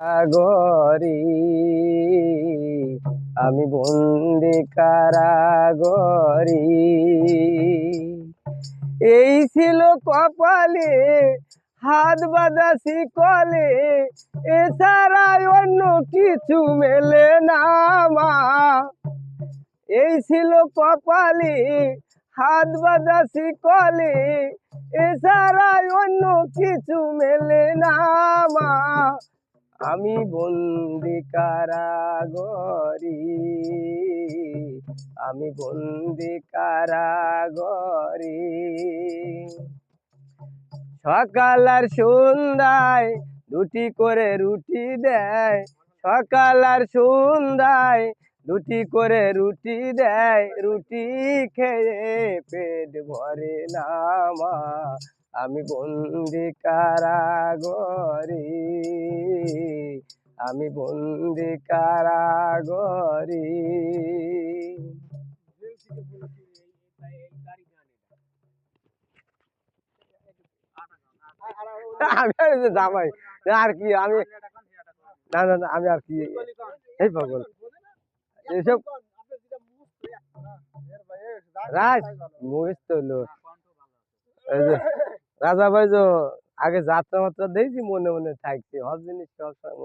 সাগরি আমি বন্দি কারাগরি। এই ছিল কপালে হাত বাঁধা শিকলে, এছাড়া অন্য কিছু মেলে না মা। এই ছিল কপালে হাত বাঁধা শিকলে, এছাড়া অন্য কিছু মেলে না মা। আমি বন্দি কারাগরি, আমি বন্দি কারাগরি। সকাল আর সন্ধ্যায় দুটি করে রুটি দেয়, সকাল আর সন্ধ্যায় দুটি করে রুটি দেয়, রুটি খেয়ে পেট ভরে না মা। আমি বন্দি কারাগরি, আমি বন্দি কারাগরি। আমি আর জামাই আর কি, আমি না না না, আমি আর কি এই পাগল এসব রাজ মুভিস তো হলো। এই যে রাজা ভাই যে আগে যাত্রা মাত্রা দেখছি, মনে মনে থাকছে সব জিনিস সব সময়